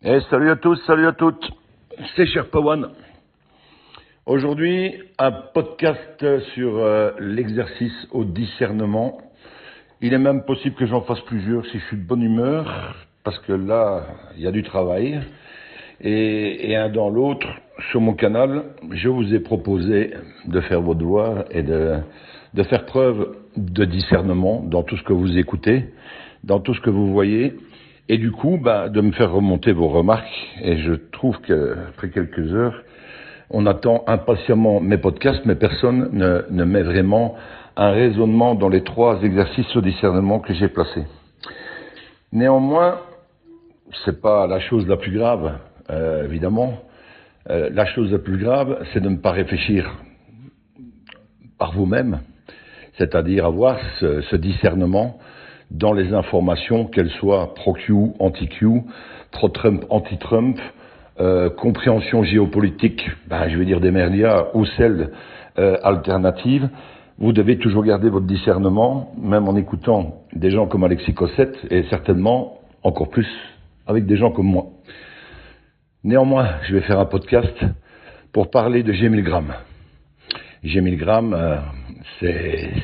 Salut à tous, salut à toutes, c'est Sherpawan. Aujourd'hui, un podcast sur l'exercice au discernement. Il est même possible que j'en fasse plusieurs si je suis de bonne humeur, parce que là, il y a du travail. Et un dans l'autre, sur mon canal, je vous ai proposé de faire vos devoirs et de faire preuve de discernement dans tout ce que vous écoutez, dans tout ce que vous voyez. Et du coup, de me faire remonter vos remarques. Et je trouve qu'après quelques heures, on attend impatiemment mes podcasts, mais personne ne met vraiment un raisonnement dans les 3 exercices au discernement que j'ai placés. Néanmoins, c'est pas la chose la plus grave, évidemment. La chose la plus grave, c'est de ne pas réfléchir par vous-même, c'est-à-dire avoir ce discernement dans les informations, qu'elles soient pro-Q, anti-Q, pro-Trump, anti-Trump, compréhension géopolitique, je vais dire des médias, ou celles alternatives. Vous devez toujours garder votre discernement, même en écoutant des gens comme Alexis Cossette, et certainement encore plus avec des gens comme moi. Néanmoins, je vais faire un podcast pour parler de G1000G. G1000G,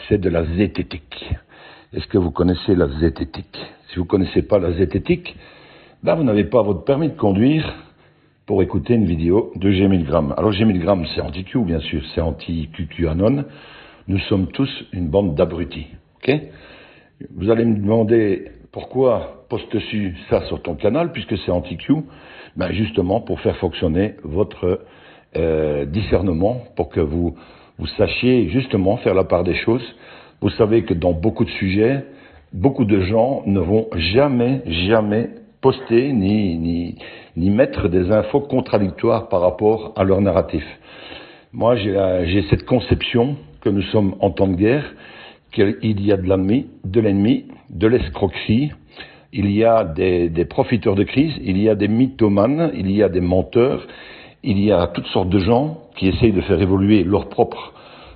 c'est de la zététique. Est-ce que vous connaissez la zététique? Si vous ne connaissez pas la zététique, vous n'avez pas votre permis de conduire pour écouter une vidéo de G1000G. Alors G1000G, c'est anti-Q, bien sûr, c'est anti-QAnon. Nous sommes tous une bande d'abrutis. Ok? Vous allez me demander pourquoi postes-tu ça sur ton canal, puisque c'est anti-Q? Justement pour faire fonctionner votre discernement, pour que vous sachiez justement faire la part des choses. Vous savez que dans beaucoup de sujets, beaucoup de gens ne vont jamais poster ni mettre des infos contradictoires par rapport à leur narratif. Moi, j'ai cette conception que nous sommes en temps de guerre, qu'il y a de l'ennemi, de l'escroquerie, il y a des profiteurs de crise, il y a des mythomanes, il y a des menteurs, il y a toutes sortes de gens qui essayent de faire évoluer leur propre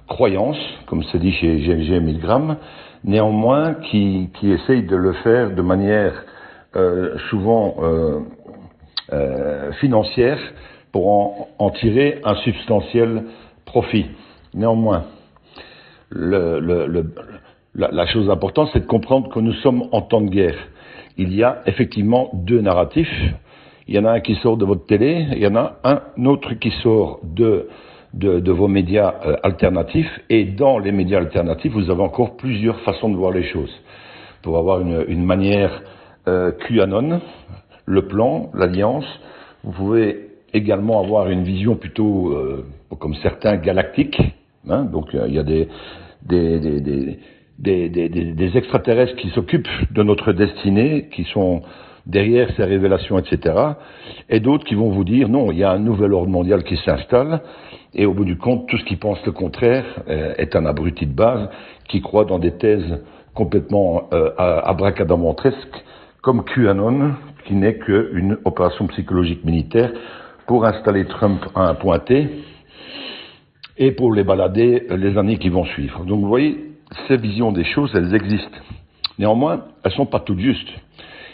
croyance, comme c'est dit chez G1000G, néanmoins qui essayent de le faire de manière souvent financière pour en tirer un substantiel profit. Néanmoins, la chose importante, c'est de comprendre que nous sommes en temps de guerre. Il y a effectivement 2 narratifs. Il y en a un qui sort de votre télé, il y en a un autre qui sort de vos médias alternatifs, et dans les médias alternatifs, vous avez encore plusieurs façons de voir les choses. Pour avoir une manière QAnon, le plan, l'alliance, vous pouvez également avoir une vision plutôt, comme certains, galactique. Donc il y a des extraterrestres qui s'occupent de notre destinée, qui sont derrière ces révélations, etc. Et d'autres qui vont vous dire, non, il y a un nouvel ordre mondial qui s'installe, et au bout du compte, tout ce qui pense le contraire est un abruti de base, qui croit dans des thèses complètement abracadabantesques, comme QAnon, qui n'est qu'une opération psychologique militaire pour installer Trump à un point T, et pour les balader les années qui vont suivre. Donc vous voyez, ces visions des choses, elles existent. Néanmoins, elles ne sont pas toutes justes.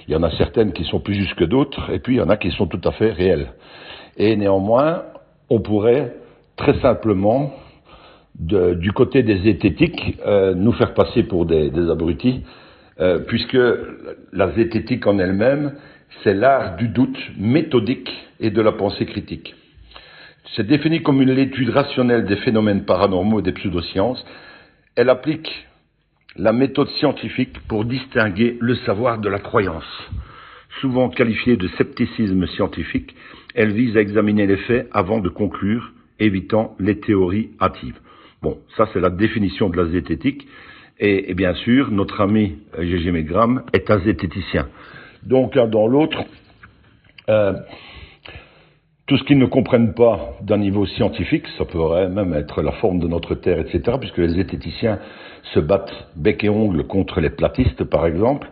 Il y en a certaines qui sont plus justes que d'autres, et puis il y en a qui sont tout à fait réelles. Et néanmoins, on pourrait très simplement, du côté des zététiques, nous faire passer pour des abrutis, puisque la zététique en elle-même, c'est l'art du doute méthodique et de la pensée critique. C'est défini comme une étude rationnelle des phénomènes paranormaux et des pseudosciences. Elle applique la méthode scientifique pour distinguer le savoir de la croyance. Souvent qualifiée de scepticisme scientifique, elle vise à examiner les faits avant de conclure, évitant les théories hâtives. Bon, ça c'est la définition de la zététique. Et bien sûr, notre ami G1000G est un zététicien. Donc l'un dans l'autre, tout ce qu'ils ne comprennent pas d'un niveau scientifique, ça pourrait même être la forme de notre Terre, etc., puisque les zététiciens se battent bec et ongle contre les platistes, par exemple,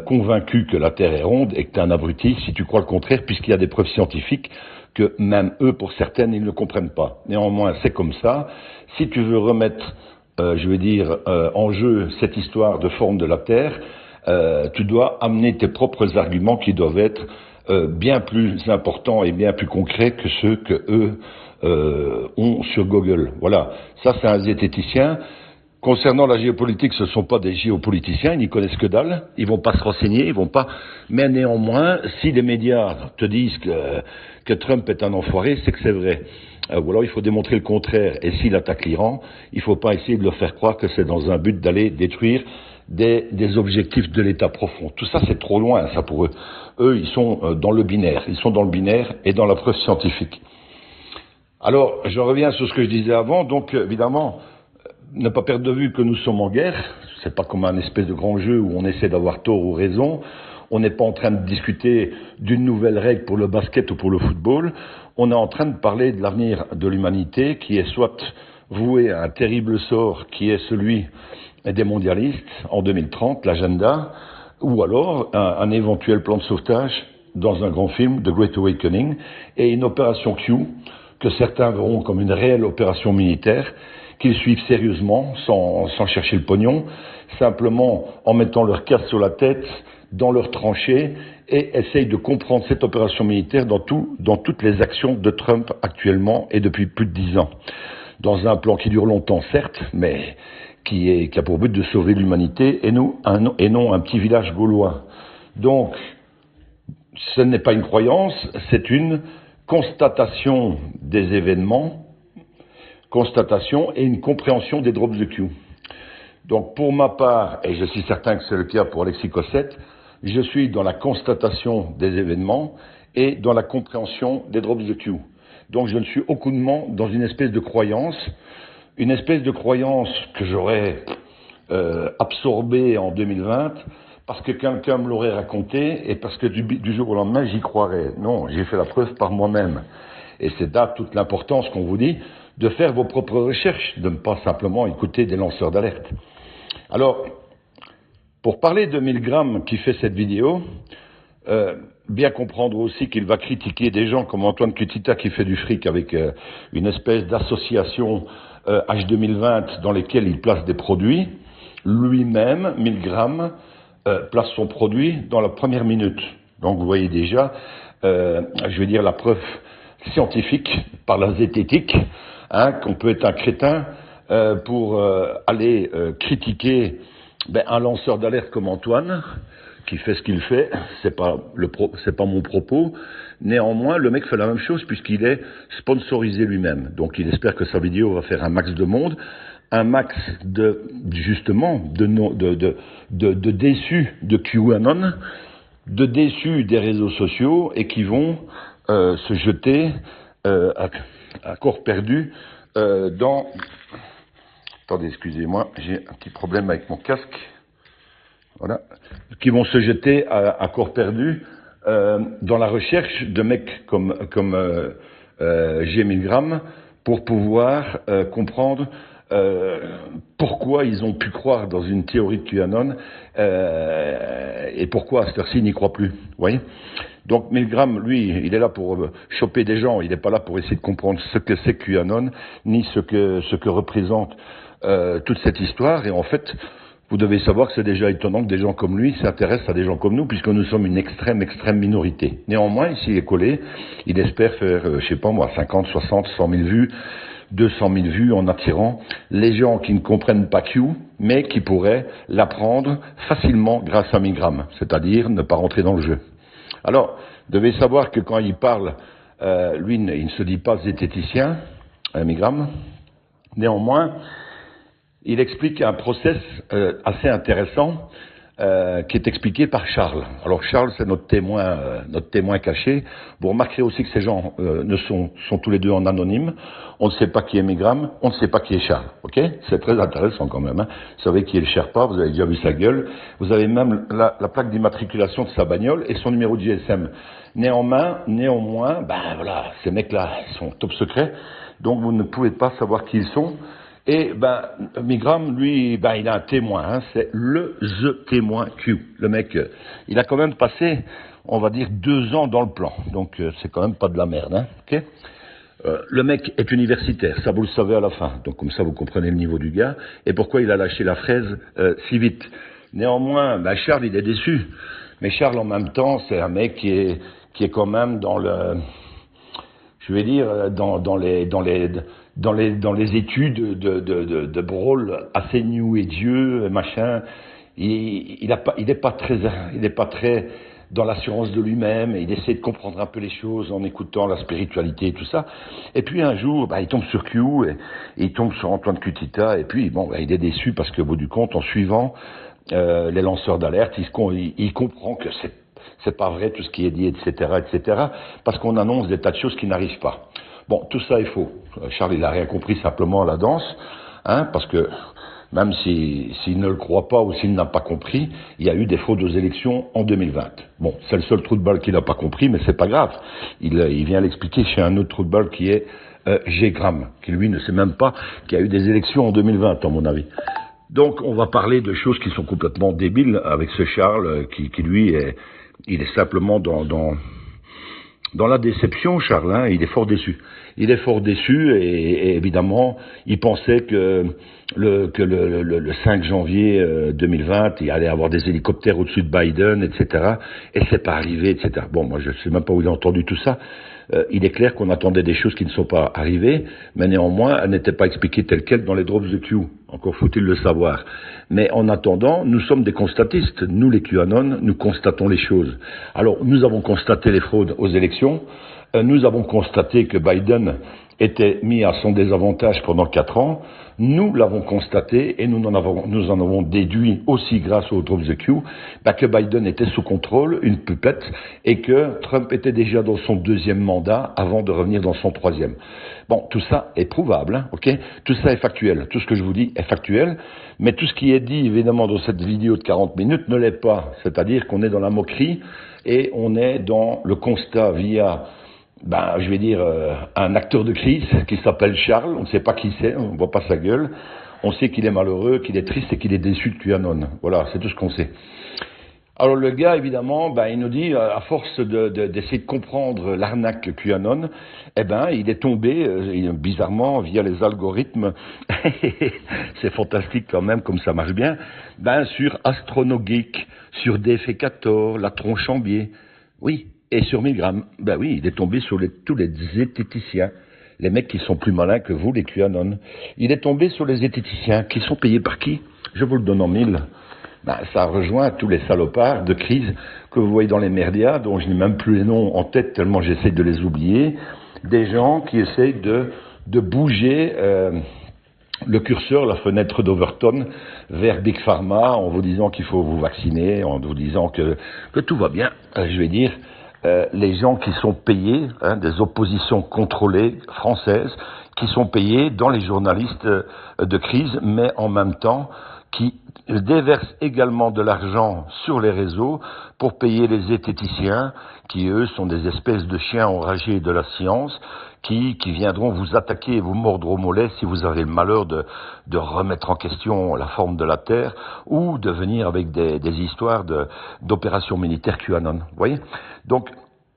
convaincus que la Terre est ronde et que tu es un abruti si tu crois le contraire, puisqu'il y a des preuves scientifiques que même eux, pour certaines, ils ne comprennent pas. Néanmoins, c'est comme ça. Si tu veux remettre, en jeu cette histoire de forme de la Terre, tu dois amener tes propres arguments qui doivent être bien plus importants et bien plus concrets que ceux que eux ont sur Google. Voilà, ça c'est un zététicien. Concernant la géopolitique, ce ne sont pas des géopoliticiens, ils n'y connaissent que dalle, ils vont pas se renseigner, ils vont pas. Mais néanmoins, si les médias te disent que Trump est un enfoiré, c'est que c'est vrai. Ou alors il faut démontrer le contraire. Et s'il attaque l'Iran, il ne faut pas essayer de leur faire croire que c'est dans un but d'aller détruire des objectifs de l'État profond. Tout ça, c'est trop loin, ça, pour eux. Eux, ils sont dans le binaire. Ils sont dans le binaire et dans la preuve scientifique. Alors, je reviens sur ce que je disais avant. Donc, évidemment, ne pas perdre de vue que nous sommes en guerre. C'est pas comme un espèce de grand jeu où on essaie d'avoir tort ou raison. On n'est pas en train de discuter d'une nouvelle règle pour le basket ou pour le football. On est en train de parler de l'avenir de l'humanité qui est soit voué à un terrible sort qui est celui des mondialistes en 2030, l'agenda, ou alors un éventuel plan de sauvetage dans un grand film, The Great Awakening, et une opération Q que certains verront comme une réelle opération militaire, qu'ils suivent sérieusement, sans chercher le pognon, simplement en mettant leur casque sur la tête, dans leurs tranchées, et essayent de comprendre cette opération militaire dans toutes les actions de Trump actuellement et depuis plus de 10 ans. Dans un plan qui dure longtemps, certes, mais qui a pour but de sauver l'humanité et non un petit village gaulois. Donc, ce n'est pas une croyance, c'est une constatation des événements, constatation et une compréhension des drops de Q. Donc pour ma part, et je suis certain que c'est le cas pour Alexis Cossette, je suis dans la constatation des événements et dans la compréhension des drops de Q. Donc je ne suis aucunement dans une espèce de croyance que j'aurais absorbée en 2020 parce que quelqu'un me l'aurait raconté et parce que du jour au lendemain j'y croirais. Non, j'ai fait la preuve par moi-même. Et c'est là toute l'importance qu'on vous dit de faire vos propres recherches, de ne pas simplement écouter des lanceurs d'alerte. Alors, pour parler de Milgram qui fait cette vidéo, bien comprendre aussi qu'il va critiquer des gens comme Antoine Cutita qui fait du fric avec une espèce d'association H2020 dans lesquelles il place des produits. Lui-même, Milgram, place son produit dans la première minute. Donc vous voyez déjà, je veux dire, la preuve scientifique par la zététique, qu'on peut être un crétin pour aller critiquer un lanceur d'alerte comme Antoine, qui fait ce qu'il fait, c'est pas mon propos. Néanmoins, le mec fait la même chose puisqu'il est sponsorisé lui-même. Donc il espère que sa vidéo va faire un max de monde, un max de déçus de QAnon, de déçus des réseaux sociaux et qui vont se jeter à corps perdu dans... Attendez, excusez-moi, j'ai un petit problème avec mon casque. Voilà. Qui vont se jeter à corps perdu dans la recherche de mecs comme G. Milgram pour pouvoir comprendre pourquoi ils ont pu croire dans une théorie de QAnon et pourquoi à cette heure-ci ils n'y croient plus. Vous voyez ? Donc Milgram, lui, il est là pour choper des gens, il n'est pas là pour essayer de comprendre ce que c'est QAnon, ni ce que représente toute cette histoire. Et en fait, vous devez savoir que c'est déjà étonnant que des gens comme lui s'intéressent à des gens comme nous, puisque nous sommes une extrême minorité. Néanmoins, ici, il est collé, il espère faire, je sais pas moi, 50, 60, 100 000 vues, 200 000 vues en attirant les gens qui ne comprennent pas Q, mais qui pourraient l'apprendre facilement grâce à Milgram, c'est-à-dire ne pas rentrer dans le jeu. Alors, vous devez savoir que quand il parle, lui, il ne se dit pas zététicien, Milgram. Néanmoins, il explique un process assez intéressant qui est expliqué par Charles. Alors Charles, c'est notre témoin caché. Vous remarquerez aussi que ces gens sont tous les deux en anonyme. On ne sait pas qui est Milgram, on ne sait pas qui est Charles. Ok ? C'est très intéressant quand même. Vous savez qui est le Sherpa, vous avez déjà vu sa gueule. Vous avez même la plaque d'immatriculation de sa bagnole et son numéro de GSM. Néanmoins, voilà, ces mecs-là, ils sont top secrets, donc vous ne pouvez pas savoir qui ils sont. Et Milgram, lui, il a un témoin, c'est The Témoin Q. Le mec, il a quand même passé, on va dire, 2 ans dans le plan. Donc c'est quand même pas de la merde, ok ? Le mec est universitaire, ça vous le savez à la fin. Donc comme ça vous comprenez le niveau du gars et pourquoi il a lâché la fraise si vite. Néanmoins, Charles, il est déçu. Mais Charles, en même temps, c'est un mec qui qui est quand même dans le, je vais dire, dans les études de Brawl assez new et Dieu, machin. Il est pas très dans l'assurance de lui-même, et il essaie de comprendre un peu les choses en écoutant la spiritualité et tout ça. Et puis un jour, il tombe sur Q, et il tombe sur Antoine Cutita, et puis bon, il est déçu parce qu'au bout du compte, en suivant les lanceurs d'alerte, il comprend que c'est pas vrai tout ce qui est dit, etc., parce qu'on annonce des tas de choses qui n'arrivent pas. Bon, tout ça est faux. Charles, il a rien compris simplement à la danse, parce que même s'il ne le croit pas ou s'il n'a pas compris, il y a eu des fraudes aux élections en 2020. Bon, c'est le seul trou de balle qu'il n'a pas compris, mais c'est pas grave. Il vient l'expliquer chez un autre trou de balle qui est G-Gram, qui lui ne sait même pas qu'il y a eu des élections en 2020, à mon avis. Donc, on va parler de choses qui sont complètement débiles avec ce Charles, qui lui il est simplement dans la déception, Charles, hein. Il est fort déçu. Il est fort déçu et évidemment, il pensait que le 5 janvier 2020, il allait avoir des hélicoptères au-dessus de Biden, etc. Et c'est pas arrivé, etc. Bon, moi, je sais même pas où il a entendu tout ça. Il est clair qu'on attendait des choses qui ne sont pas arrivées, mais néanmoins, elles n'étaient pas expliquées telles quelles dans les drops de Q. Encore faut-il le savoir. Mais en attendant, nous sommes des constatistes. Nous, les QAnon, nous constatons les choses. Alors, nous avons constaté les fraudes aux élections. Nous avons constaté que Biden était mis à son désavantage pendant 4 ans. Nous l'avons constaté et nous en avons déduit aussi grâce au Drops the Q que Biden était sous contrôle, une pupette, et que Trump était déjà dans son 2e mandat avant de revenir dans son 3e. Bon, tout ça est prouvable, hein, ok ? Tout ça est factuel. Tout ce que je vous dis est factuel, mais tout ce qui est dit évidemment dans cette vidéo de 40 minutes ne l'est pas. C'est-à-dire qu'on est dans la moquerie et on est dans le constat via je vais dire, un acteur de crise qui s'appelle Charles, on ne sait pas qui c'est, on ne voit pas sa gueule, on sait qu'il est malheureux, qu'il est triste et qu'il est déçu de QAnon. Voilà, c'est tout ce qu'on sait. Alors le gars, évidemment, il nous dit, à force d'essayer de comprendre l'arnaque QAnon, il est tombé, bizarrement, via les algorithmes, c'est fantastique quand même, comme ça marche bien, sur AstronoGeek, sur DF14, la tronche en biais, oui. Et sur Milgram, oui, il est tombé sur tous les zététiciens, les mecs qui sont plus malins que vous, les QAnon. Il est tombé sur les zététiciens, qui sont payés par qui? Je vous le donne en 1000. Ça rejoint tous les salopards de crise que vous voyez dans les médias, dont je n'ai même plus les noms en tête tellement j'essaie de les oublier. Des gens qui essayent de bouger le curseur, la fenêtre d'Overton, vers Big Pharma, en vous disant qu'il faut vous vacciner, en vous disant que tout va bien, je vais dire. Les gens qui sont payés, des oppositions contrôlées françaises, qui sont payés dans les journalistes de crise, mais en même temps qui déversent également de l'argent sur les réseaux pour payer les zététiciens, qui eux sont des espèces de chiens enragés de la science, qui viendront vous attaquer et vous mordre au mollet si vous avez le malheur de remettre en question la forme de la Terre, ou de venir avec des histoires d'opérations militaires QAnon. Vous voyez ? Donc,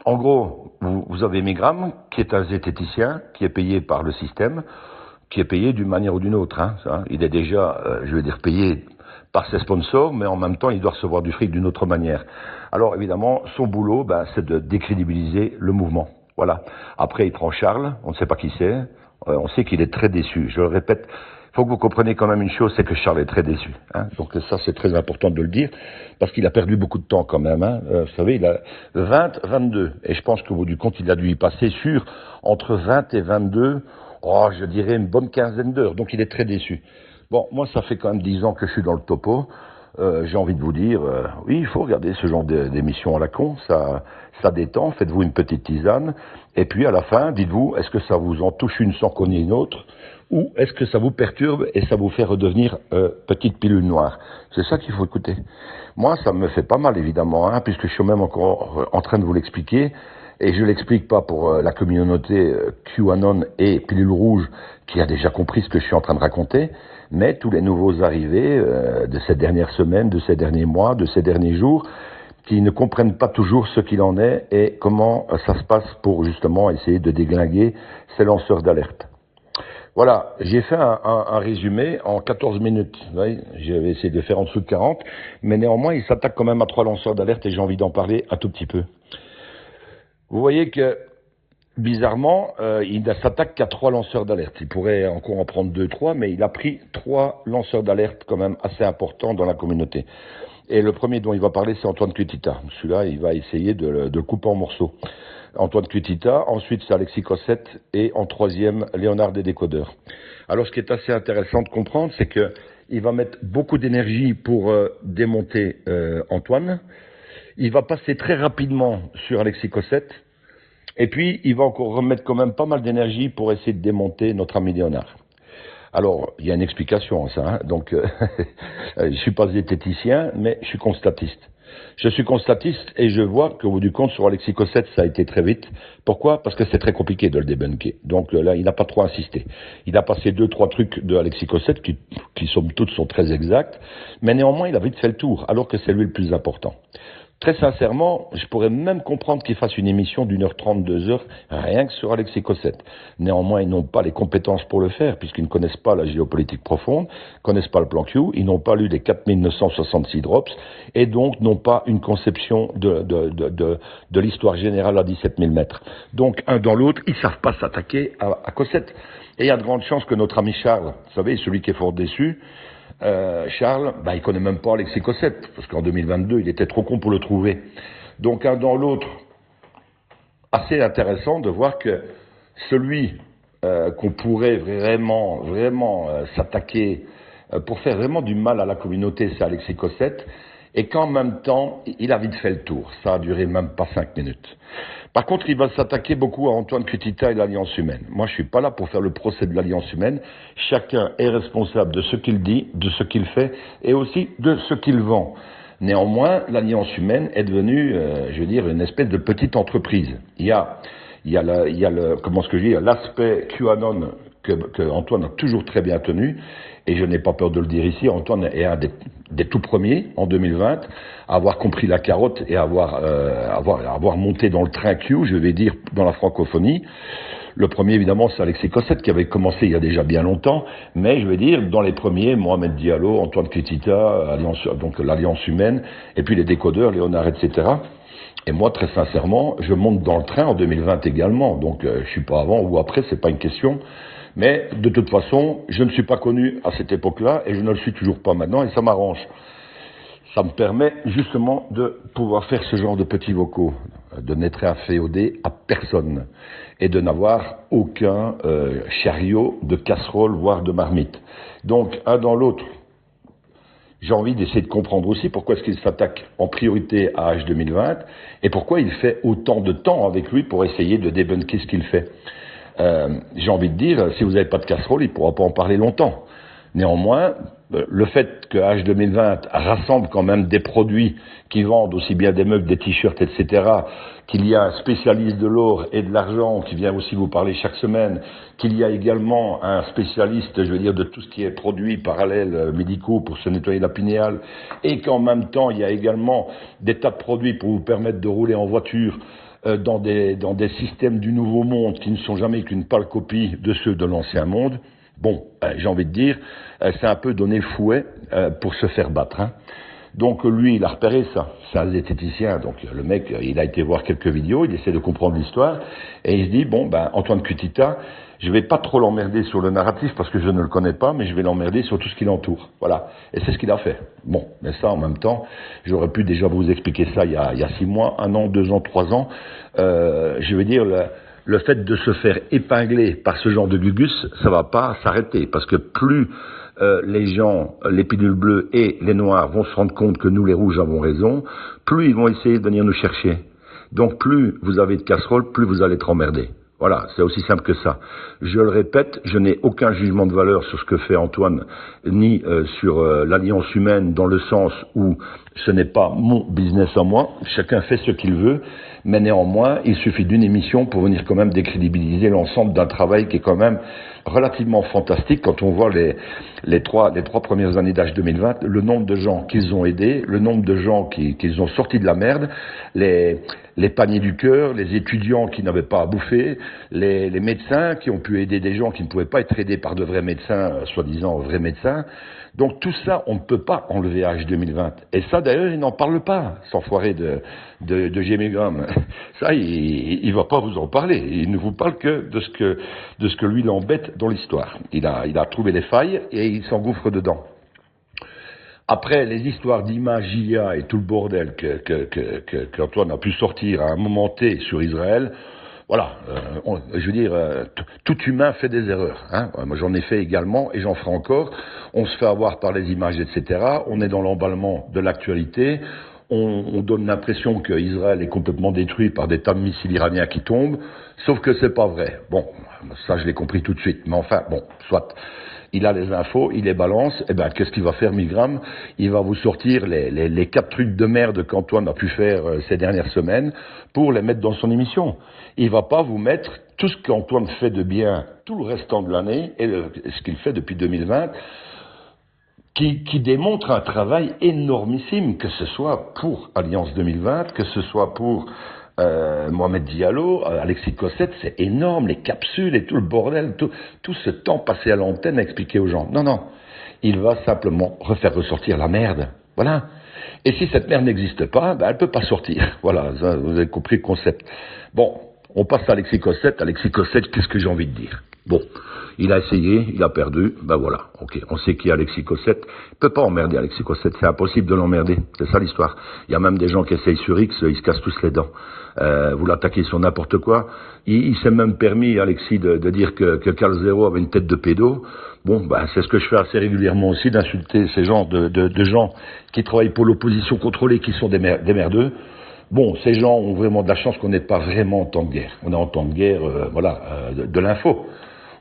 en gros, vous avez Milgram, qui est un zététicien, qui est payé par le système, qui est payé d'une manière ou d'une autre. Il est déjà, je vais dire, payé par ses sponsors, mais en même temps, il doit recevoir du fric d'une autre manière. Alors, évidemment, son boulot, c'est de décrédibiliser le mouvement. Voilà. Après, il prend Charles, on ne sait pas qui c'est, on sait qu'il est très déçu. Je le répète, il faut que vous compreniez quand même une chose, c'est que Charles est très déçu. Donc ça, c'est très important de le dire, parce qu'il a perdu beaucoup de temps quand même. Vous savez, il a 20, 22, et je pense qu'au bout du compte, il a dû y passer sur entre 20 et 22, je dirais une bonne quinzaine d'heures, donc il est très déçu. Bon, moi, ça fait quand même 10 ans que je suis dans le topo. J'ai envie de vous dire, oui, il faut regarder ce genre d'émission à la con, ça détend, faites-vous une petite tisane, et puis à la fin, dites-vous, est-ce que ça vous en touche une sans cogner une autre, ou est-ce que ça vous perturbe et ça vous fait redevenir petite pilule noire? C'est ça qu'il faut écouter. Moi, ça me fait pas mal, évidemment, puisque je suis même encore en train de vous l'expliquer, et je l'explique pas pour la communauté QAnon et pilule rouge, qui a déjà compris ce que je suis en train de raconter, mais tous les nouveaux arrivés de ces dernières semaines, de ces derniers mois, de ces derniers jours, qui ne comprennent pas toujours ce qu'il en est et comment ça se passe pour justement essayer de déglinguer ces lanceurs d'alerte. Voilà, j'ai fait un résumé en 14 minutes. Vous voyez, j'avais essayé de faire en dessous de 40, mais néanmoins, il s'attaque quand même à 3 lanceurs d'alerte et j'ai envie d'en parler un tout petit peu. Vous voyez que, bizarrement, il ne s'attaque qu'à 3 lanceurs d'alerte. Il pourrait encore en prendre 2, 3, mais il a pris 3 lanceurs d'alerte quand même assez importants dans la communauté. Et le premier dont il va parler, c'est Antoine Cutita. Celui-là, il va essayer de le couper en morceaux. Antoine Cutita, ensuite c'est Alexis Cossette, et en troisième, Léonard des Décodeurs. Alors ce qui est assez intéressant de comprendre, c'est qu'il va mettre beaucoup d'énergie pour démonter Antoine. Il va passer très rapidement sur Alexis Cossette. Et puis, il va encore remettre quand même pas mal d'énergie pour essayer de démonter notre ami Léonard. Alors, il y a une explication à ça. Hein. Donc, je suis pas zététicien, mais je suis constatiste. Je suis constatiste et je vois qu'au bout du compte, sur Alexis Cossette, ça a été très vite. Pourquoi? Parce que c'est très compliqué de le débunker. Donc là, il n'a pas trop insisté. Il a passé 2, 3 trucs de Alexis Cossette qui somme toute, sont très exacts. Mais néanmoins, il a vite fait le tour, alors que c'est lui le plus important. Très sincèrement, je pourrais même comprendre qu'ils fassent une émission d'1h30, 2h, rien que sur Alexis Cossette. Néanmoins, ils n'ont pas les compétences pour le faire, puisqu'ils ne connaissent pas la géopolitique profonde, ne connaissent pas le plan Q, ils n'ont pas lu les 4966 drops, et donc n'ont pas une conception de l'histoire générale à 17 000 mètres. Donc, un dans l'autre, ils ne savent pas s'attaquer à Cossette. Et il y a de grandes chances que notre ami Charles, vous savez, celui qui est fort déçu, Charles, il connaît même pas Alexis Cossette, parce qu'en 2022, il était trop con pour le trouver. Donc, un dans l'autre, assez intéressant de voir que celui qu'on pourrait vraiment s'attaquer pour faire vraiment du mal à la communauté, c'est Alexis Cossette, et qu'en même temps, il a vite fait le tour. Ça a duré même pas 5 minutes. Par contre, il va s'attaquer beaucoup à Antoine Cutita et l'Alliance humaine. Moi, je suis pas là pour faire le procès de l'Alliance humaine. Chacun est responsable de ce qu'il dit, de ce qu'il fait, et aussi de ce qu'il vend. Néanmoins, l'Alliance humaine est devenue, une espèce de petite entreprise. Il y a l'aspect QAnon que Antoine a toujours très bien tenu, et je n'ai pas peur de le dire ici, Antoine est un des tout premiers, en 2020, à avoir compris la carotte et à avoir monté dans le train Q, je vais dire, dans la francophonie. Le premier, évidemment, c'est Alexis Cossette, qui avait commencé il y a déjà bien longtemps, mais je vais dire, dans les premiers, Mohamed Diallo, Antoine Cutita, donc l'Alliance humaine, et puis les décodeurs, Léonard, etc. Et moi, très sincèrement, je monte dans le train en 2020 également, donc je suis pas avant ou après, c'est pas une question. Mais de toute façon, je ne suis pas connu à cette époque-là et je ne le suis toujours pas maintenant et ça m'arrange. Ça me permet justement de pouvoir faire ce genre de petits vocaux, de n'être inféodé à personne et de n'avoir aucun chariot de casserole, voire de marmite. Donc, un dans l'autre, j'ai envie d'essayer de comprendre aussi pourquoi est-ce qu'il s'attaque en priorité à H2020 et pourquoi il fait autant de temps avec lui pour essayer de débunker ce qu'il fait. J'ai envie de dire, si vous n'avez pas de casserole, il ne pourra pas en parler longtemps. Néanmoins, le fait que H2020 rassemble quand même des produits qui vendent aussi bien des meubles, des t-shirts, etc., qu'il y a un spécialiste de l'or et de l'argent qui vient aussi vous parler chaque semaine, qu'il y a également un spécialiste, de tout ce qui est produits parallèles médicaux pour se nettoyer la pinéale, et qu'en même temps, il y a également des tas de produits pour vous permettre de rouler en voiture dans des systèmes du nouveau monde qui ne sont jamais qu'une pâle copie de ceux de l'ancien monde. Bon, j'ai envie de dire, c'est un peu donner le fouet pour se faire battre. Hein. Donc lui, il a repéré ça. C'est un zététicien. Donc le mec, il a été voir quelques vidéos, il essaie de comprendre l'histoire, et il se dit, Antoine Cutita, je vais pas trop l'emmerder sur le narratif parce que je ne le connais pas, mais je vais l'emmerder sur tout ce qui l'entoure. Voilà. Et c'est ce qu'il a fait. Bon, mais ça, en même temps, j'aurais pu déjà vous expliquer ça il y a 6 mois, 1 an, 2 ans, 3 ans. Le fait de se faire épingler par ce genre de gugus, ça va pas s'arrêter, parce que plus les gens, les pilules bleues et les noirs vont se rendre compte que nous, les rouges, avons raison, plus ils vont essayer de venir nous chercher. Donc plus vous avez de casseroles, plus vous allez être emmerdés. Voilà, c'est aussi simple que ça. Je le répète, je n'ai aucun jugement de valeur sur ce que fait Antoine, ni sur l'Alliance humaine, dans le sens où ce n'est pas mon business à moi. Chacun fait ce qu'il veut, mais néanmoins, il suffit d'une émission pour venir quand même décrédibiliser l'ensemble d'un travail qui est quand même relativement fantastique quand on voit les trois premières années d'âge 2020, le nombre de gens qu'ils ont aidés, le nombre de gens qu'ils ont sortis de la merde, les paniers du cœur, les étudiants qui n'avaient pas à bouffer, les médecins qui ont pu aider des gens qui ne pouvaient pas être aidés par de vrais médecins, soi-disant vrais médecins. Donc tout ça, on ne peut pas enlever à H2020. Et ça, d'ailleurs, il n'en parle pas, cet enfoiré de Jimmy Graham. Ça, il va pas vous en parler. Il ne vous parle que de ce que lui l'embête dans l'histoire. Il a trouvé les failles et il s'engouffre dedans. Après, les histoires d'imagia et tout le bordel qu'Antoine a pu sortir à un moment T sur Israël, voilà, je veux dire, tout humain fait des erreurs. Hein. Moi, j'en ai fait également et j'en ferai encore. On se fait avoir par les images, etc. On est dans l'emballement de l'actualité. On donne l'impression qu'Israël est complètement détruit par des tas de missiles iraniens qui tombent, sauf que c'est pas vrai. Bon, ça, je l'ai compris tout de suite. Mais enfin, bon, soit. Il a les infos, il les balance, et ben qu'est-ce qu'il va faire Milgram? Il va vous sortir les 4 trucs de merde qu'Antoine a pu faire ces dernières semaines pour les mettre dans son émission. Il va pas vous mettre tout ce qu'Antoine fait de bien tout le restant de l'année et ce qu'il fait depuis 2020, qui démontre un travail énormissime, que ce soit pour Alliance 2020, que ce soit pour Mohamed Diallo, Alexis Cossette, c'est énorme, les capsules et tout le bordel, tout ce temps passé à l'antenne à expliquer aux gens. Non, il va simplement refaire ressortir la merde. Voilà. Et si cette merde n'existe pas, ben elle peut pas sortir. Voilà, ça, vous avez compris le concept. Bon, on passe à Alexis Cossette. Alexis Cossette, qu'est-ce que j'ai envie de dire? Bon, il a essayé, il a perdu, ben voilà, ok, on sait qui est Alexis Cossette. Il peut pas emmerder Alexis Cossette, c'est impossible de l'emmerder, c'est ça l'histoire. Il y a même des gens qui essayent sur X, ils se cassent tous les dents. Vous l'attaquez sur n'importe quoi. Il s'est même permis, Alexis, de dire que Carl Zero avait une tête de pédo. Bon, ben c'est ce que je fais assez régulièrement aussi, d'insulter ces genres de gens qui travaillent pour l'opposition contrôlée, qui sont des merdeux. Bon, ces gens ont vraiment de la chance qu'on n'est pas vraiment en temps de guerre. On est en temps de guerre, de l'info.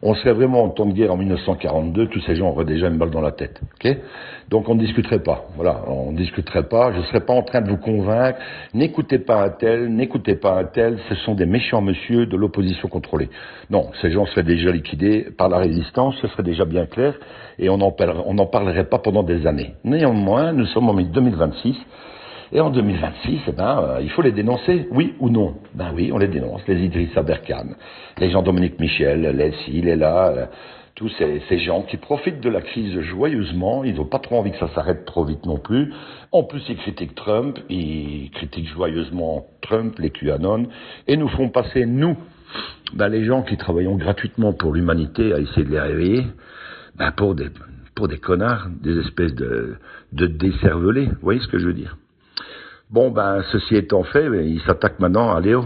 On serait vraiment en temps de guerre en 1942, tous ces gens auraient déjà une balle dans la tête. Okay, donc on ne discuterait pas. Voilà, on ne discuterait pas. Je ne serais pas en train de vous convaincre. N'écoutez pas un tel, n'écoutez pas un tel. Ce sont des méchants monsieur de l'opposition contrôlée. Non, ces gens seraient déjà liquidés par la résistance, ce serait déjà bien clair, et on n'en parlerait pas pendant des années. Néanmoins, nous sommes en 2026. Et en 2026, il faut les dénoncer, oui ou non? Ben oui, on les dénonce, les Idrissa Berkane, les Jean-Dominique Michel, les là, tous ces gens qui profitent de la crise joyeusement, ils n'ont pas trop envie que ça s'arrête trop vite non plus. En plus, ils critiquent Trump, ils critiquent joyeusement Trump, les QAnon, et nous font passer, nous, les gens qui travaillons gratuitement pour l'humanité à essayer de les réveiller, pour des connards, des espèces de décervelés, vous voyez ce que je veux dire? Bon, ceci étant fait, il s'attaque maintenant à Léo.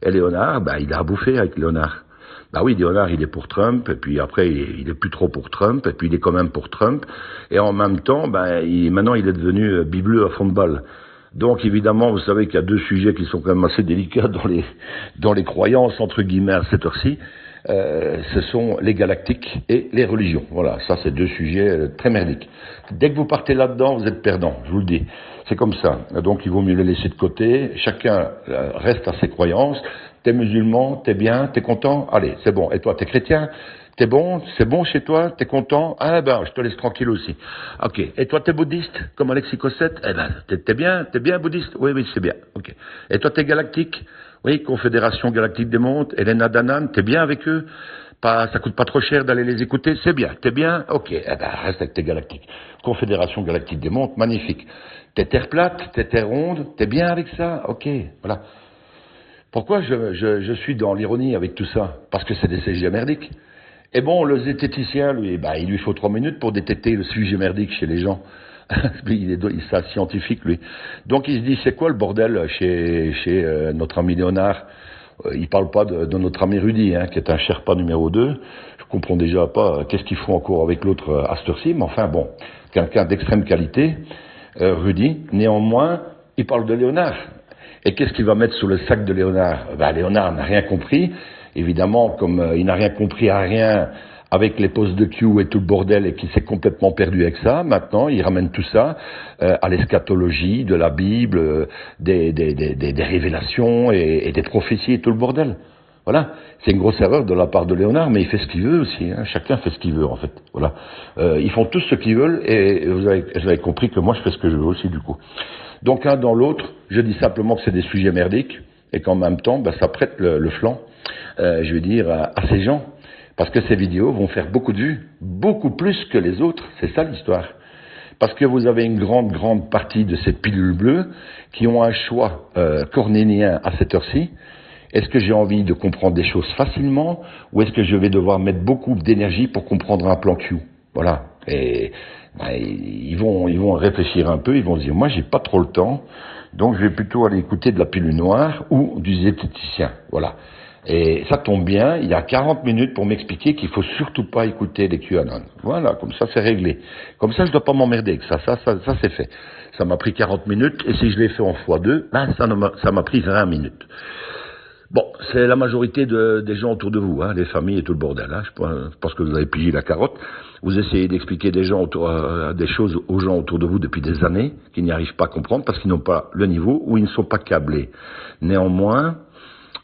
Et Léonard, il a à bouffer avec Léonard. Oui, Léonard, il est pour Trump, et puis après, il est plus trop pour Trump, et puis il est quand même pour Trump. Et en même temps, maintenant, il est devenu bibleux à fond de balle. Donc, évidemment, vous savez qu'il y a 2 sujets qui sont quand même assez délicats dans les croyances, entre guillemets, à cette heure-ci. Ce sont les galactiques et les religions. Voilà, ça, c'est 2 sujets très merdiques. Dès que vous partez là-dedans, vous êtes perdant, je vous le dis. C'est comme ça. Donc, il vaut mieux les laisser de côté. Chacun reste à ses croyances. T'es musulman, t'es bien, t'es content. Allez, c'est bon. Et toi, t'es chrétien? T'es bon? C'est bon chez toi? T'es content? Ah je te laisse tranquille aussi. Ok. Et toi, t'es bouddhiste, comme Alexis Cossette? T'es bien bouddhiste? Oui, c'est bien. Ok. Et toi, t'es galactique? Oui, Confédération Galactique des Mondes, Elena Danan, t'es bien avec eux? Ça coûte pas trop cher d'aller les écouter? C'est bien. T'es bien? Ok. Reste avec tes galactiques. Confédération Galactique des Mondes, magnifique. T'es terre plate? T'es terre ronde? T'es bien avec ça? Ok. Voilà. Pourquoi je suis dans l'ironie avec tout ça? Parce que c'est des sujets merdiques. Et bon, le zététicien, lui, il lui faut 3 minutes pour détecter le sujet merdique chez les gens. Il est un scientifique, lui. Donc il se dit, c'est quoi le bordel chez notre ami Léonard? Il parle pas de notre ami Rudy, qui est un Sherpa numéro 2. Je comprends déjà pas qu'est-ce qu'ils font encore avec l'autre à cette heure-ci, mais enfin bon, quelqu'un d'extrême qualité, Rudy. Néanmoins, il parle de Léonard. Et qu'est-ce qu'il va mettre sous le sac de Léonard? Léonard n'a rien compris. Évidemment, comme il n'a rien compris à rien avec les postes de Q et tout le bordel et qu'il s'est complètement perdu avec ça, maintenant il ramène tout ça à l'eschatologie de la Bible, des révélations et des prophéties et tout le bordel. Voilà, c'est une grosse erreur de la part de Léonard, mais il fait ce qu'il veut aussi. Chacun fait ce qu'il veut en fait. Voilà, ils font tous ce qu'ils veulent et vous avez compris que moi je fais ce que je veux aussi du coup. Donc l'un dans l'autre, je dis simplement que c'est des sujets merdiques et qu'en même temps, ça prête le flanc, je veux dire, à ces gens. Parce que ces vidéos vont faire beaucoup de vues, beaucoup plus que les autres, c'est ça l'histoire. Parce que vous avez une grande partie de ces pilules bleues qui ont un choix cornélien à cette heure-ci. Est-ce que j'ai envie de comprendre des choses facilement ou est-ce que je vais devoir mettre beaucoup d'énergie pour comprendre un plan Q? Voilà. Et ils vont réfléchir un peu, ils vont se dire, moi j'ai pas trop le temps, donc je vais plutôt aller écouter de la pilule noire ou du zététicien. Voilà. Et ça tombe bien, il y a 40 minutes pour m'expliquer qu'il faut surtout pas écouter les QAnon. Voilà, comme ça c'est réglé. Comme ça je dois pas m'emmerder avec ça c'est fait. Ça m'a pris 40 minutes et si je l'ai fait en x2, ben ça m'a pris 20 minutes. Bon, c'est la majorité des gens autour de vous, hein, les familles et tout le bordel. Hein. Je pense que vous avez pigé la carotte. Vous essayez d'expliquer des choses aux gens autour de vous depuis des années, qui n'y arrivent pas à comprendre parce qu'ils n'ont pas le niveau ou ils ne sont pas câblés. Néanmoins,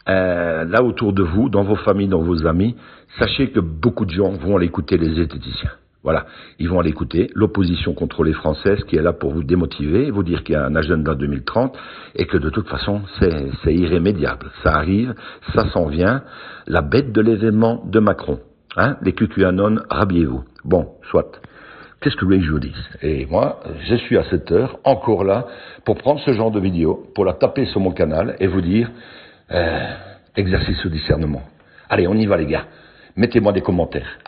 là autour de vous, dans vos familles, dans vos amis, sachez que beaucoup de gens vont aller écouter les zététiciens. Voilà, ils vont aller écouter l'opposition contrôlée française qui est là pour vous démotiver, vous dire qu'il y a un agenda 2030 et que de toute façon c'est irrémédiable. Ça arrive, ça s'en vient, la bête de l'événement de Macron. Hein, les QAnon, rhabillez-vous. Bon, soit. Qu'est-ce que vous voulez que je vous dise? Et moi, je suis à cette heure encore là pour prendre ce genre de vidéo, pour la taper sur mon canal et vous dire exercice au discernement. Allez, on y va les gars. Mettez-moi des commentaires.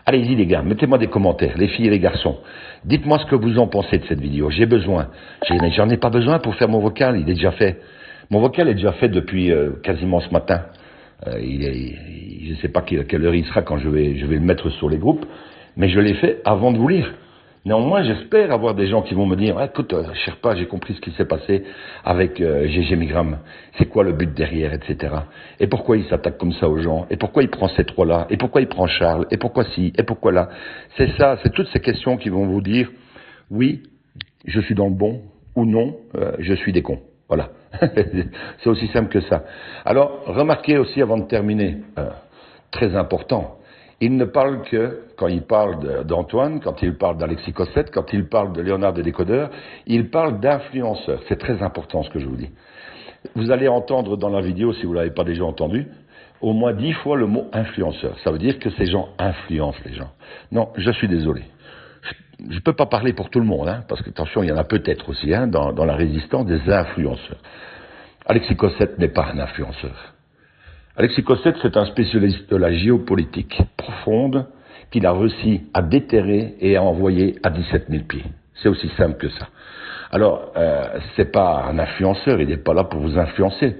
Allez-y les gars, mettez-moi des commentaires, les filles et les garçons. Dites-moi ce que vous en pensez de cette vidéo. J'ai besoin. J'en ai pas besoin pour faire mon vocal, il est déjà fait. Mon vocal est déjà fait depuis quasiment ce matin. Je ne sais pas à quelle heure il sera quand je vais le mettre sur les groupes, mais je l'ai fait avant de vous lire. Néanmoins, j'espère avoir des gens qui vont me dire, écoute, Sherpa, j'ai compris ce qui s'est passé avec GG Migram. C'est quoi le but derrière, etc. Et pourquoi il s'attaque comme ça aux gens? Et pourquoi il prend ces trois-là? Et pourquoi il prend Charles? Et pourquoi ci? Et pourquoi là? C'est ça, c'est toutes ces questions qui vont vous dire, oui, je suis dans le bon, ou non, je suis des cons. Voilà. C'est aussi simple que ça. Alors, remarquez aussi avant de terminer, très important, il ne parle que, quand il parle d'Antoine, quand il parle d'Alexis Cossette, quand il parle de Léonard de Décodeur, il parle d'influenceurs. C'est très important ce que je vous dis. Vous allez entendre dans la vidéo, si vous ne l'avez pas déjà entendu, au moins 10 fois le mot influenceur. Ça veut dire que ces gens influencent les gens. Non, je suis désolé. Je ne peux pas parler pour tout le monde, hein, parce que attention, il y en a peut-être aussi hein, dans la résistance des influenceurs. Alexis Cossette n'est pas un influenceur. Alexis Cossette, c'est un spécialiste de la géopolitique profonde qu'il a réussi à déterrer et à envoyer à 17 000 pieds. C'est aussi simple que ça. Alors, c'est pas un influenceur, il n'est pas là pour vous influencer.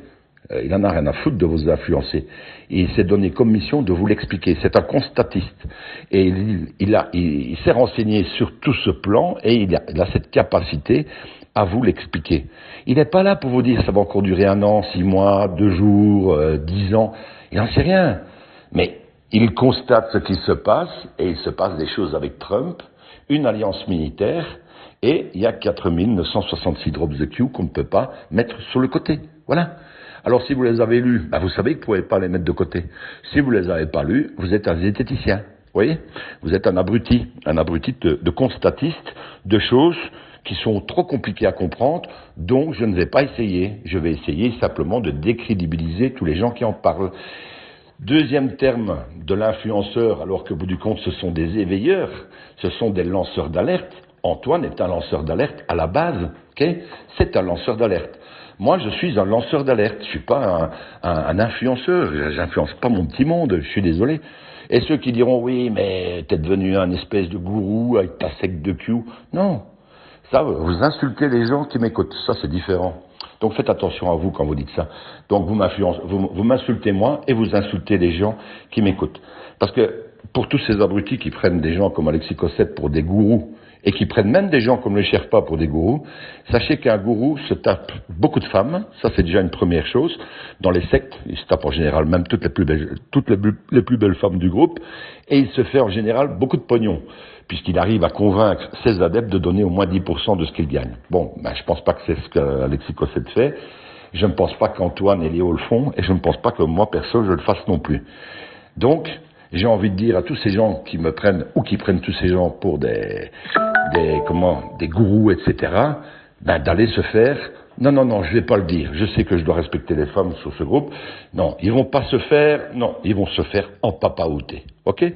Il en a rien à foutre de vous influencer. Il s'est donné comme mission de vous l'expliquer. C'est un constatiste. Et il s'est renseigné sur tout ce plan et il a cette capacité à vous l'expliquer. Il n'est pas là pour vous dire ça va encore durer 1 an, 6 mois, 2 jours, 10 ans. Il n'en sait rien. Mais il constate ce qui se passe et il se passe des choses avec Trump, une alliance militaire et il y a 4966 drops de Q qu'on ne peut pas mettre sur le côté. Voilà. Alors si vous les avez lus, vous savez que vous ne pouvez pas les mettre de côté. Si vous ne les avez pas lus, vous êtes un zététicien. Vous voyez? Vous êtes un abruti de constatiste de choses qui sont trop compliquées à comprendre, donc je ne vais pas essayer. Je vais essayer simplement de décrédibiliser tous les gens qui en parlent. Deuxième terme de l'influenceur, alors que au bout du compte, ce sont des éveilleurs, ce sont des lanceurs d'alerte. Antoine est un lanceur d'alerte à la base, okay? C'est un lanceur d'alerte. Moi, je suis un lanceur d'alerte, je suis pas un influenceur, j'influence pas mon petit monde, je suis désolé. Et ceux qui diront, oui, mais t'es devenu un espèce de gourou avec ta secte de Q. Non. Ça, vous insultez les gens qui m'écoutent. Ça, c'est différent. Donc, faites attention à vous quand vous dites ça. Donc, vous m'insultez moi et vous insultez les gens qui m'écoutent. Parce que, pour tous ces abrutis qui prennent des gens comme Alexis Cossette pour des gourous et qui prennent même des gens comme le Sherpa pour des gourous, sachez qu'un gourou se tape beaucoup de femmes. Ça, c'est déjà une première chose. Dans les sectes, il se tape en général même toutes les plus belles femmes du groupe. Et il se fait en général beaucoup de pognon, puisqu'il arrive à convaincre ses adeptes de donner au moins 10% de ce qu'ils gagnent. Bon, je pense pas que c'est ce qu'Alexis Cossette fait. Je ne pense pas qu'Antoine et Léo le font, et je ne pense pas que moi, perso, je le fasse non plus. Donc, j'ai envie de dire à tous ces gens qui me prennent, ou qui prennent tous ces gens pour des gourous, etc., d'aller se faire, non, je vais pas le dire, je sais que je dois respecter les femmes sur ce groupe, non, ils vont se faire en papaouté, ok?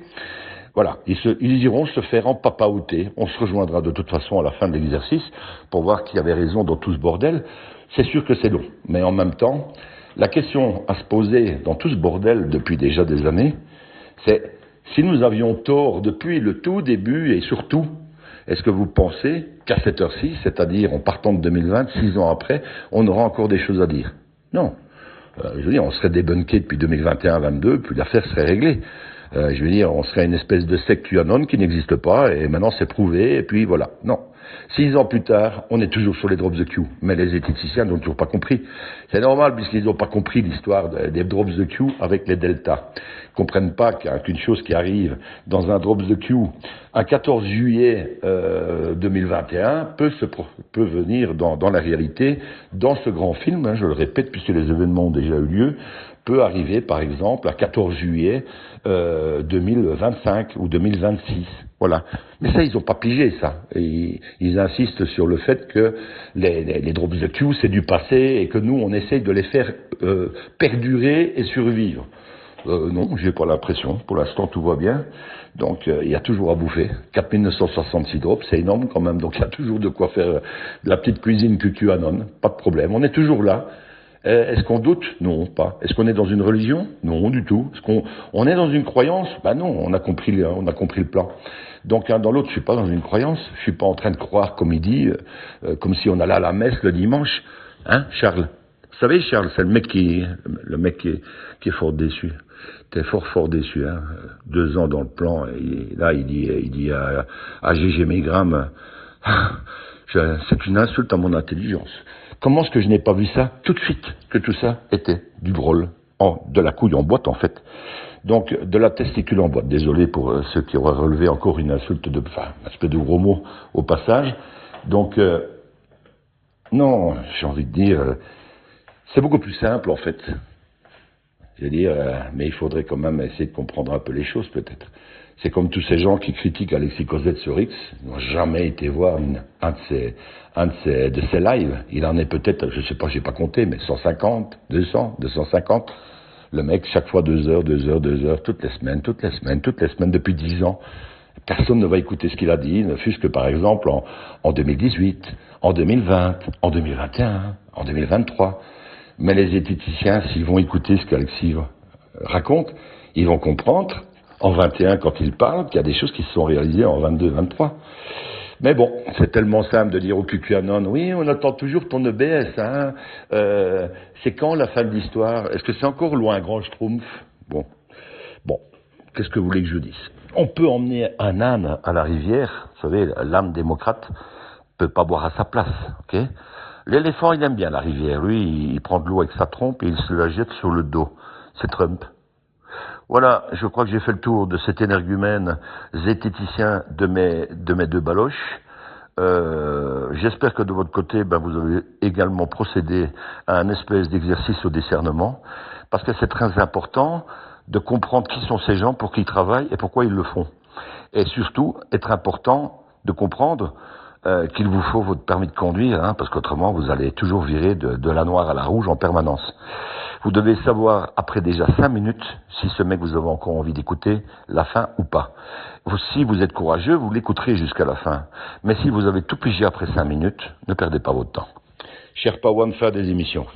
Voilà, ils iront se faire empapaouter. On se rejoindra de toute façon à la fin de l'exercice pour voir qui avait raison dans tout ce bordel. C'est sûr que c'est long, mais en même temps, la question à se poser dans tout ce bordel depuis déjà des années, c'est si nous avions tort depuis le tout début et surtout, est-ce que vous pensez qu'à cette heure-ci, c'est-à-dire en partant de 2020, 6 ans après, on aura encore des choses à dire? Non. Je veux dire, on serait débunké depuis 2021-22, puis l'affaire serait réglée. Je veux dire, on serait une espèce de secte QAnon qui n'existe pas, et maintenant c'est prouvé, et puis voilà. Non. 6 ans plus tard, on est toujours sur les drops the Q, mais les éthiciciens n'ont toujours pas compris. C'est normal, puisqu'ils n'ont pas compris l'histoire des drops the Q avec les deltas. Ils comprennent pas qu'une chose qui arrive dans un drop the Q un 14 juillet 2021 peut venir dans la réalité, dans ce grand film, hein, je le répète, puisque les événements ont déjà eu lieu, peut arriver, par exemple, à 14 juillet 2025 ou 2026. Voilà. Mais ça, ils n'ont pas pigé, ça. Et ils insistent sur le fait que les drops the Q, c'est du passé et que nous, on essaye de les faire perdurer et survivre. Non, j'ai pas l'impression. Pour l'instant, tout va bien. Donc, il y a toujours à bouffer. 4966 drops, c'est énorme quand même. Donc, il y a toujours de quoi faire de la petite cuisine QAnon. Pas de problème. On est toujours là. Est-ce qu'on doute? Non, pas. Est-ce qu'on est dans une religion? Non, du tout. Est-ce qu'on est dans une croyance? Ben non, on a compris le plan. Donc, l'un dans l'autre, je suis pas dans une croyance. Je suis pas en train de croire, comme il dit, comme si on allait à la messe le dimanche. Hein, Charles? Vous savez, Charles, c'est le mec qui est fort déçu. T'es fort déçu, hein. 2 ans dans le plan, et là, il dit à Gégé Mégram, c'est une insulte à mon intelligence. Comment est-ce que je n'ai pas vu ça tout de suite, que tout ça était du drôle, de la couille en boîte, en fait. Donc, de la testicule en boîte. Désolé pour ceux qui auraient relevé encore une insulte un espèce de gros mot au passage. Donc, non, j'ai envie de dire, c'est beaucoup plus simple, en fait. Je veux dire, mais il faudrait quand même essayer de comprendre un peu les choses, peut-être. C'est comme tous ces gens qui critiquent Alexis Cosette sur X, n'ont jamais été voir un de ses lives. Il en est peut-être, je sais pas, j'ai pas compté, mais 150, 200, 250. Le mec, chaque fois 2 heures, toutes les semaines, depuis 10 ans. Personne ne va écouter ce qu'il a dit, ne fût-ce que par exemple en 2018, en 2020, en 2021, en 2023. Mais les éthiciciens, s'ils vont écouter ce qu'Alexis raconte, ils vont comprendre, en 21 quand il parle, qu'il y a des choses qui se sont réalisées en 22, 23. Mais bon, c'est tellement simple de dire au QAnon, oui, on attend toujours ton EBS, hein. C'est quand la fin de l'histoire? Est-ce que c'est encore loin, grand schtroumpf? Bon, qu'est-ce que vous voulez que je dise? On peut emmener un âne à la rivière, vous savez, l'âne démocrate peut pas boire à sa place, ok? L'éléphant, il aime bien la rivière. Lui, il prend de l'eau avec sa trompe et il se la jette sur le dos. C'est Trump. Voilà, je crois que j'ai fait le tour de cet énergumène zététicien de mes 2 baloches. J'espère que de votre côté, vous avez également procédé à un espèce d'exercice au discernement, parce que c'est très important de comprendre qui sont ces gens, pour qui ils travaillent et pourquoi ils le font. Et surtout, être important de comprendre qu'il vous faut votre permis de conduire, hein, parce qu'autrement vous allez toujours virer de la noire à la rouge en permanence. Vous devez savoir, après déjà 5 minutes, si ce mec vous avez encore envie d'écouter la fin ou pas. Si vous êtes courageux, vous l'écouterez jusqu'à la fin. Mais si vous avez tout pigé après 5 minutes, ne perdez pas votre temps. Cher Pawan, fin des émissions.